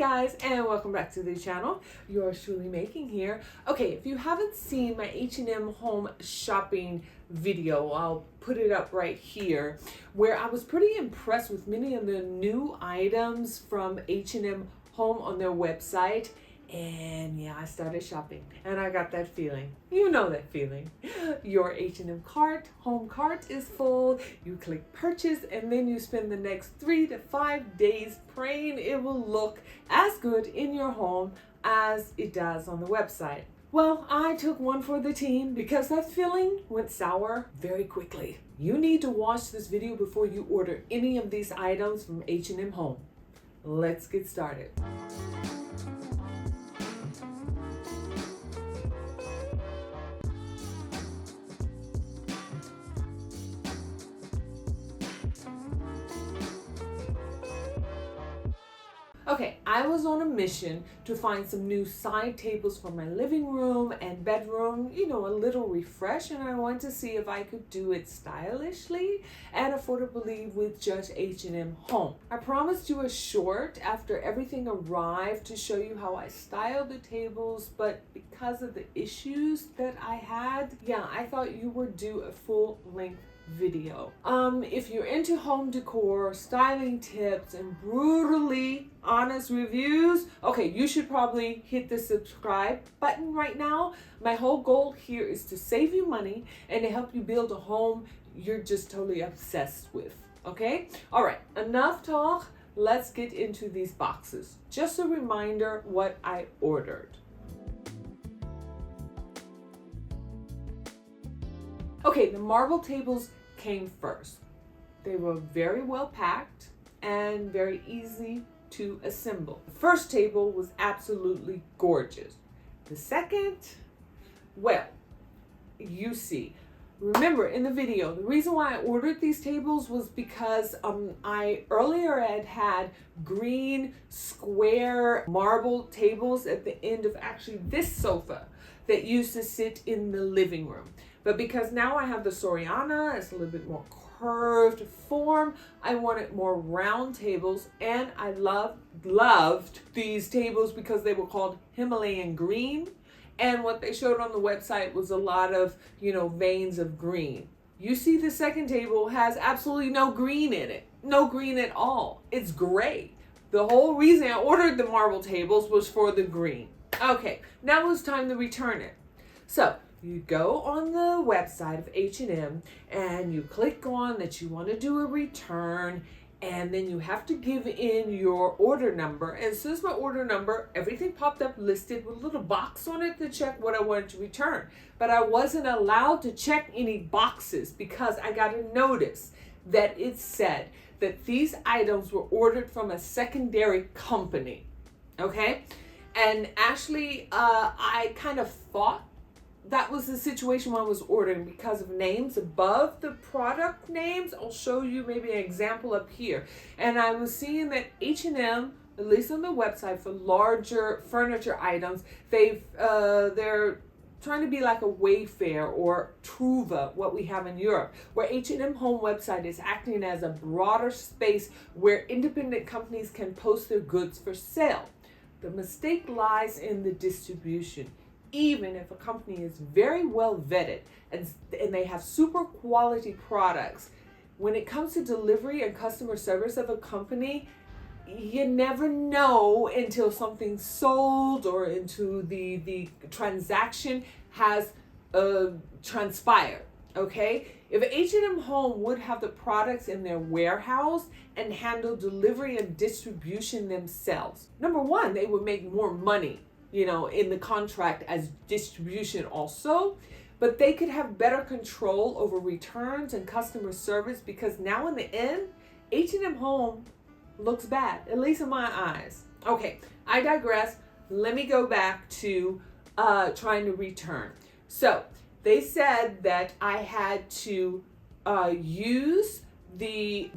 guys, and welcome back to the channel. Yours truly Making here. Okay, if you haven't seen my H&M Home shopping video, I'll put it up right here, where I was pretty impressed with many of the new items from H&M Home on their website. And yeah, I started shopping and I got that feeling. You know that feeling. Your H&M home cart is full. You click purchase and then you spend the next 3 to 5 days praying it will look as good in your home as it does on the website. Well, I took one for the team because that feeling went sour very quickly. You need to watch this video before you order any of these items from H&M Home. Let's get started. Okay, I was on a mission to find some new side tables for my living room and bedroom, a little refresh, and I wanted to see if I could do it stylishly and affordably with just H&M Home. I promised you a short after everything arrived to show you how I styled the tables, but because of the issues that I had, I thought you would do a full-length video. If you're into home decor, styling tips, and brutally honest reviews, okay, you should probably hit the subscribe button right now. My whole goal here is to save you money and to help you build a home you're just totally obsessed with. Okay? All right, enough talk. Let's get into these boxes. Just a reminder what I ordered. Okay, the marble tables came first. They were very well packed and very easy to assemble. The first table was absolutely gorgeous. The second, well, you see. Remember in the video, the reason why I ordered these tables was because I earlier had green square marble tables at the end of actually this sofa that used to sit in the living room. But because now I have the Soriana, it's a little bit more curved form, I wanted more round tables, and I loved these tables because they were called Himalayan green. And what they showed on the website was a lot of, veins of green. You see the second table has absolutely no green in it. No green at all. It's gray. The whole reason I ordered the marble tables was for the green. Okay, now it's time to return it. So you go on the website of H&M and you click on that you want to do a return, and then you have to give in your order number. And as soon as my order number, everything popped up listed with a little box on it to check what I wanted to return. But I wasn't allowed to check any boxes because I got a notice that it said that these items were ordered from a secondary company. Okay? And actually, I kind of thought that was the situation when I was ordering because of names above the product names. I'll show you maybe an example up here. And I was seeing that H&M, at least on the website for larger furniture items, they're trying to be like a Wayfair or Truva, what we have in Europe, where H&M Home website is acting as a broader space where independent companies can post their goods for sale. The mistake lies in the distribution. Even if a company is very well vetted and they have super quality products, when it comes to delivery and customer service of a company, you never know until something's sold or into the transaction has transpired. Okay? If H&M Home would have the products in their warehouse and handle delivery and distribution themselves, number one, they would make more money, in the contract as distribution also, but they could have better control over returns and customer service, because now in the end, H&M Home looks bad, at least in my eyes. Okay, I digress. Let me go back to trying to return. So they said that I had to use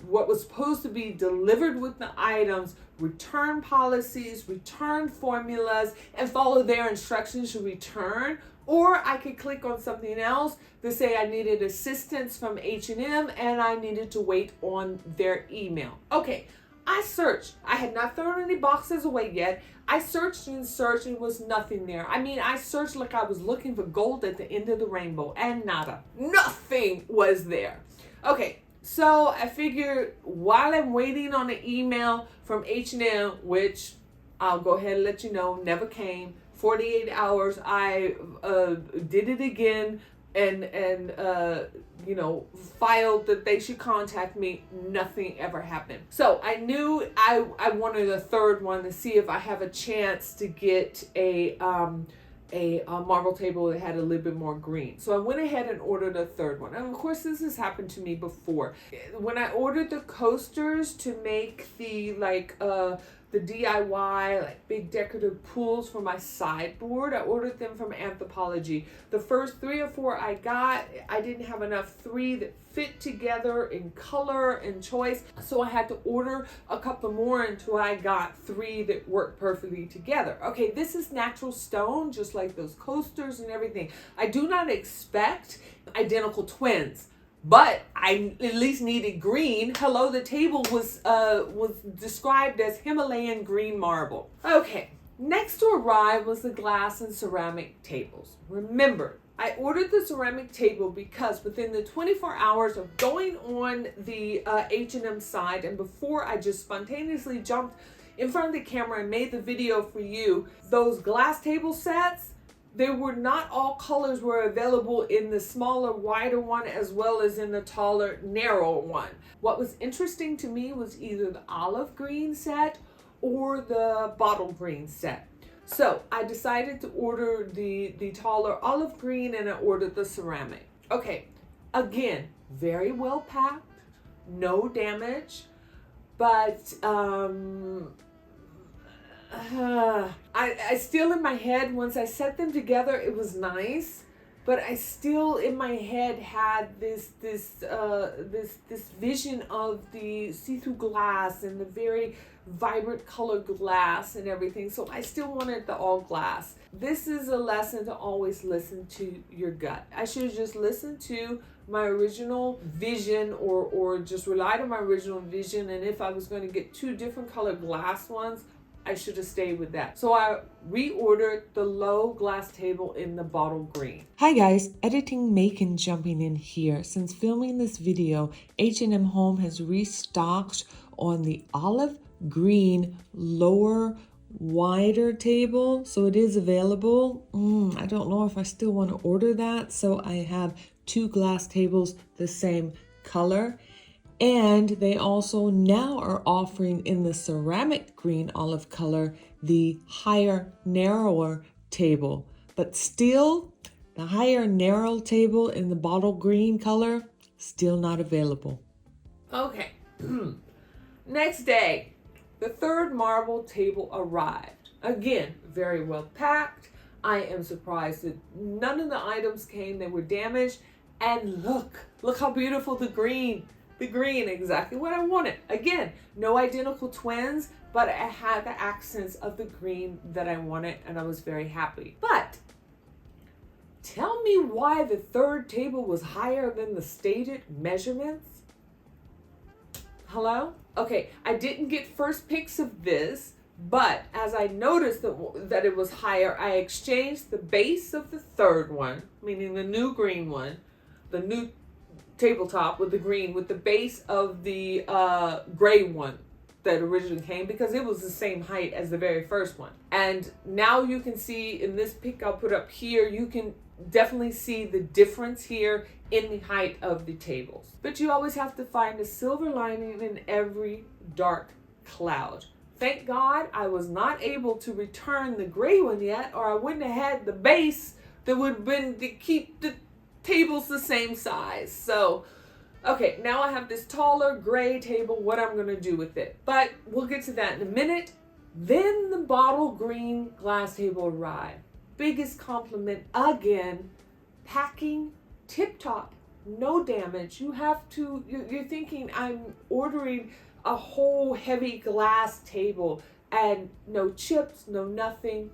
what was supposed to be delivered with the items, return policies, return formulas, and follow their instructions to return. Or I could click on something else to say I needed assistance from H&M and I needed to wait on their email. Okay, I searched. I had not thrown any boxes away yet. I searched and searched and was nothing there. I mean, I searched like I was looking for gold at the end of the rainbow, and nada. Nothing was there. Okay, so I figured while I'm waiting on an email from H&M, which I'll go ahead and let you know, never came. 48 hours, I did it again and filed that they should contact me. Nothing ever happened. So I knew I wanted a third one to see if I have a chance to get a marble table that had a little bit more green. So I went ahead and ordered a third one. And of course, this has happened to me before. When I ordered the coasters to make the DIY, like big decorative pools for my sideboard, I ordered them from Anthropologie. The first 3 or 4 I got, I didn't have enough 3 that fit together in color and choice. So I had to order a couple more until I got 3 that worked perfectly together. Okay, this is natural stone, just like those coasters and everything. I do not expect identical twins, but I at least needed green. Hello, the table was described as Himalayan green marble. Okay, next to arrive was the glass and ceramic tables. Remember, I ordered the ceramic table because within the 24 hours of going on the H&M site, and before I just spontaneously jumped in front of the camera and made the video for you, those glass table sets, there were not all colors were available in the smaller, wider one as well as in the taller, narrower one. What was interesting to me was either the olive green set or the bottle green set. So I decided to order the taller olive green, and I ordered the ceramic. Okay, again, very well packed, no damage, but I still in my head, once I set them together, it was nice, but I still in my head had this vision of the see-through glass and the very vibrant color glass and everything. So I still wanted the all glass. This is a lesson to always listen to your gut. I should have just listened to my original vision or just relied on my original vision. And if I was going to get 2 different color glass ones, I should have stayed with that. So I reordered the low glass table in the bottle green. Hi guys, editing Macon jumping in here. Since filming this video, H&M Home has restocked on the olive green lower wider table, so it is available. I don't know if I still want to order that, so I have 2 glass tables the same color. And they also now are offering in the ceramic green olive color the higher, narrower table. But still, the higher, narrow table in the bottle green color, still not available. Okay, next day, the third marble table arrived. Again, very well packed. I am surprised that none of the items came. They were damaged. And look how beautiful the green, exactly what I wanted. Again, no identical twins, but I had the accents of the green that I wanted, and I was very happy. But tell me why the third table was higher than the stated measurements? Hello? Okay, I didn't get first pics of this, but as I noticed that it was higher, I exchanged the base of the third one, meaning the new green one, the new tabletop with the green, with the base of the gray one that originally came, because it was the same height as the very first one. And now you can see in this pic I'll put up here, you can definitely see the difference here in the height of the tables. But you always have to find a silver lining in every dark cloud. Thank God I was not able to return the gray one yet, or I wouldn't have had the base that would have been to keep the tables the same size. So, okay, now I have this taller gray table, what I'm going to do with it. But we'll get to that in a minute. Then the bottle green glass table arrived. Biggest compliment again. Packing tip-top, no damage. You're thinking I'm ordering a whole heavy glass table and no chips, no nothing.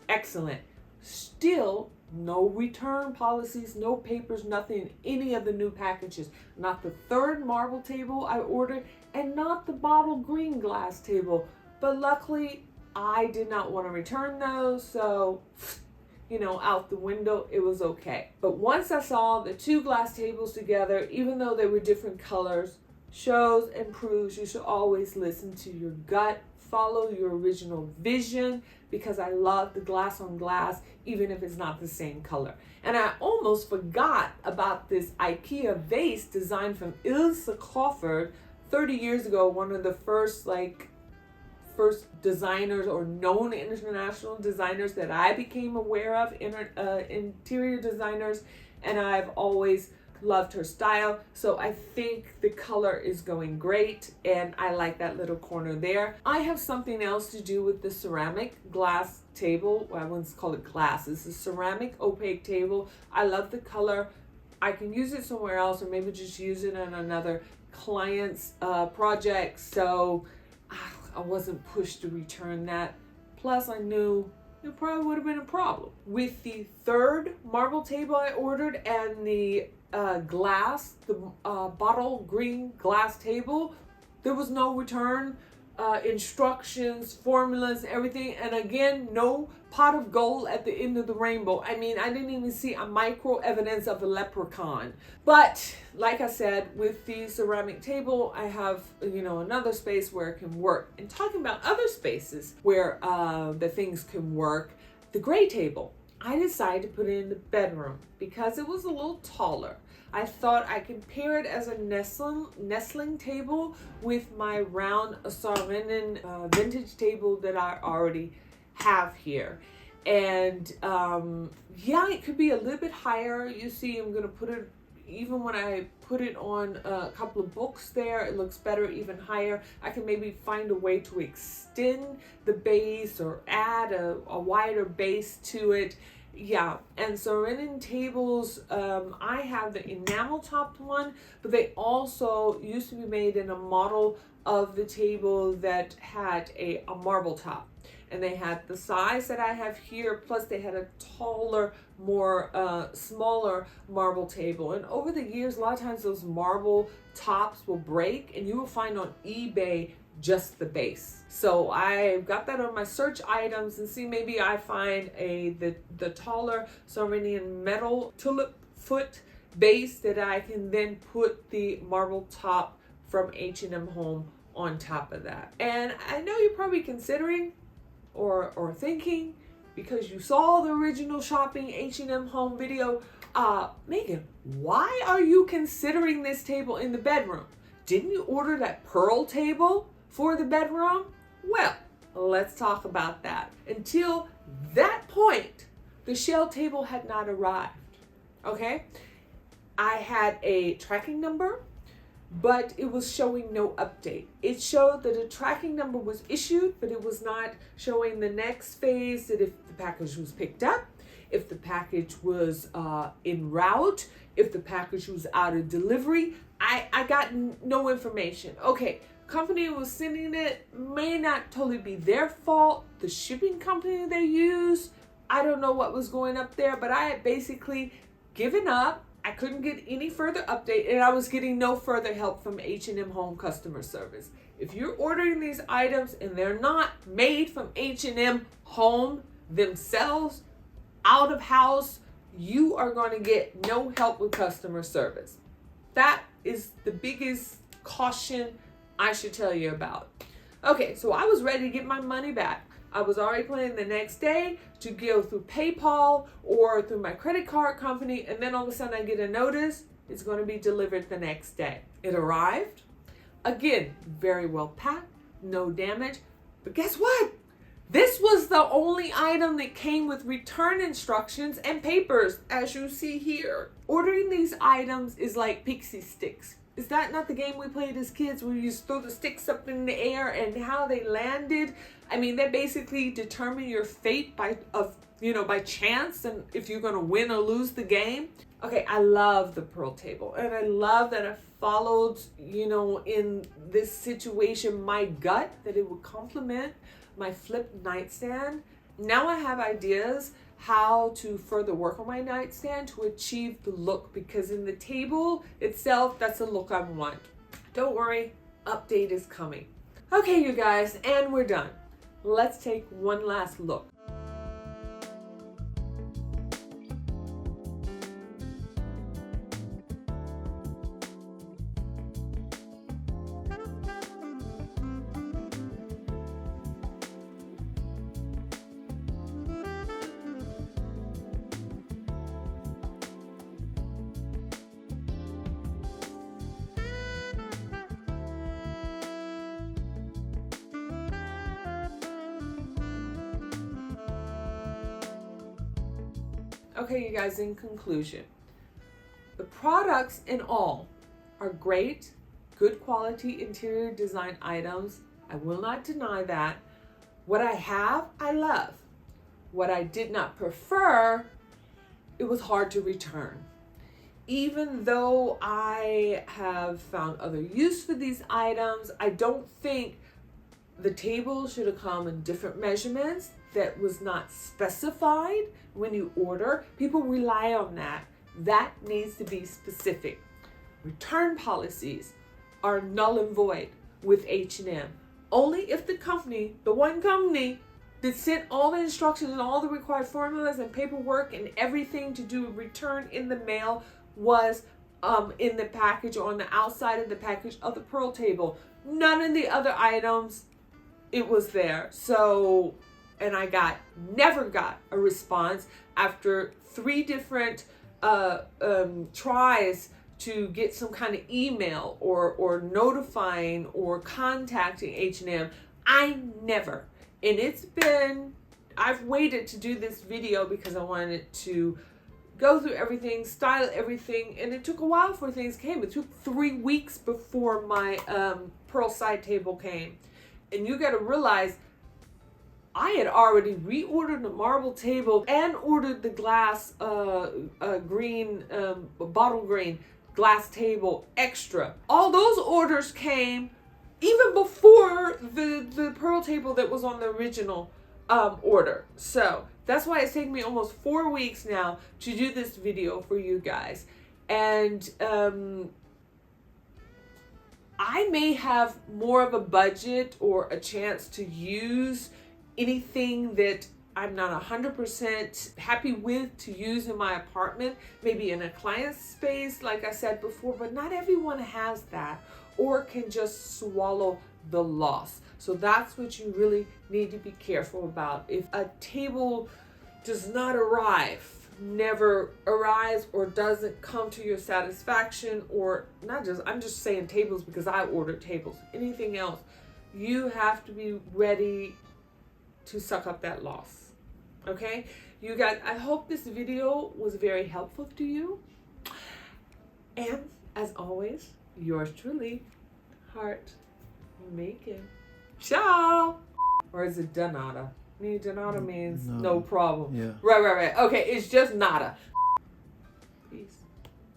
Excellent. Still, no return policies, no papers, nothing in any of the new packages. Not the third marble table I ordered, and not the bottle green glass table. But luckily, I did not want to return those, so out the window, it was okay. But once I saw the two glass tables together, even though they were different colors, shows and proves you should always listen to your gut, follow your original vision, because I love the glass on glass, even if it's not the same color. And I almost forgot about this IKEA vase designed from Ilse Crawford 30 years ago, one of the first designers or known international designers that I became aware of, interior designers, and I've always loved her style. So I think the color is going great, and I like that little corner there. I have something else to do with the ceramic glass table. Well, I wouldn't call it glass. It's a ceramic opaque table. I love the color. I can use it somewhere else, or maybe just use it on another client's project. So I wasn't pushed to return that. Plus, I knew it probably would have been a problem. With the third marble table I ordered and the bottle green glass table, there was no return instructions, formulas, everything. And again, no pot of gold at the end of the rainbow. I mean, I didn't even see a micro evidence of a leprechaun. But like I said, with the ceramic table, I have, another space where it can work. And talking about other spaces where the things can work, the gray table, I decided to put it in the bedroom because it was a little taller. I thought I could pair it as a nestling table with my round Saarinen vintage table that I already have here. And it could be a little bit higher. You see, I'm going to put it, even when I put it on a couple of books there, it looks better even higher. I can maybe find a way to extend the base or add a wider base to it. Yeah, and Saarinen tables, I have the enamel topped one, but they also used to be made in a model of the table that had a marble top. And they had the size that I have here, plus they had a taller, more smaller marble table. And over the years, a lot of times those marble tops will break, and you will find on eBay just the base. So I got that on my search items and see maybe I find the taller Saarinen metal tulip foot base that I can then put the marble top from H&M Home on top of that. And I know you're probably considering or thinking, because you saw the original shopping H&M Home video, Megan, why are you considering this table in the bedroom? Didn't you order that pearl table for the bedroom? Well, let's talk about that. Until that point, the shell table had not arrived. Okay? I had a tracking number, but it was showing no update. It showed that a tracking number was issued, but it was not showing the next phase, that if the package was picked up, if the package was en route, if the package was out of delivery. I got no information. Okay, company was sending it may not totally be their fault. The shipping company they use, I don't know what was going up there, but I had basically given up. I couldn't get any further update, and I was getting no further help from H&M Home customer service. If you're ordering these items and they're not made from H&M Home themselves, out of house, you are going to get no help with customer service. That is the biggest caution I should tell you about. Okay, so I was ready to get my money back. I was already planning the next day to go through PayPal or through my credit card company, and then all of a sudden I get a notice it's going to be delivered the next day. It arrived. Again, very well packed, no damage. But guess what? This was the only item that came with return instructions and papers, as you see here. Ordering these items is like pixie sticks. Is that not the game we played as kids where you just throw the sticks up in the air and how they landed? I mean, they basically determine your fate by chance, and if you're going to win or lose the game. Okay, I love the pearl table, and I love that I followed, in this situation, my gut, that it would complement my flip nightstand. Now I have ideas how to further work on my nightstand to achieve the look, because in the table itself, that's the look I want. Don't worry, update is coming. Okay, you guys, and we're done. Let's take one last look. Okay, you guys, in conclusion, the products in all are great, good quality interior design items. I will not deny that. What I have, I love. What I did not prefer, it was hard to return. Even though I have found other use for these items, I don't think the table should have come in different measurements that was not specified when you order. People rely on that. That needs to be specific. Return policies are null and void with H&M. Only if the company, the one company that sent all the instructions and all the required formulas and paperwork and everything to do a return in the mail was in the package or on the outside of the package of the Pearl table. None of the other items, it was there. So, and I never got a response after 3 different tries to get some kind of email or notifying or contacting H&M. I never. And I've waited to do this video because I wanted to go through everything, style everything, and it took a while for things came. It took 3 weeks before my Pearl side table came. And you got to realize I had already reordered the marble table and ordered the glass green, bottle green glass table extra. All those orders came even before the Pearl table that was on the original order. So that's why it's taken me almost 4 weeks now to do this video for you guys. And I may have more of a budget or a chance to use anything that I'm not 100% happy with to use in my apartment, maybe in a client's space, like I said before, but not everyone has that or can just swallow the loss. So that's what you really need to be careful about. If a table does not arrive, never arrives, or doesn't come to your satisfaction, or not just, I'm just saying tables because I ordered tables, anything else, you have to be ready to suck up that loss. Okay, you guys, I hope this video was very helpful to you. And as always, yours truly, Heart Macon. Ciao. Or is it Donata? Donata means no problem. Yeah. Right. Okay, it's just nada.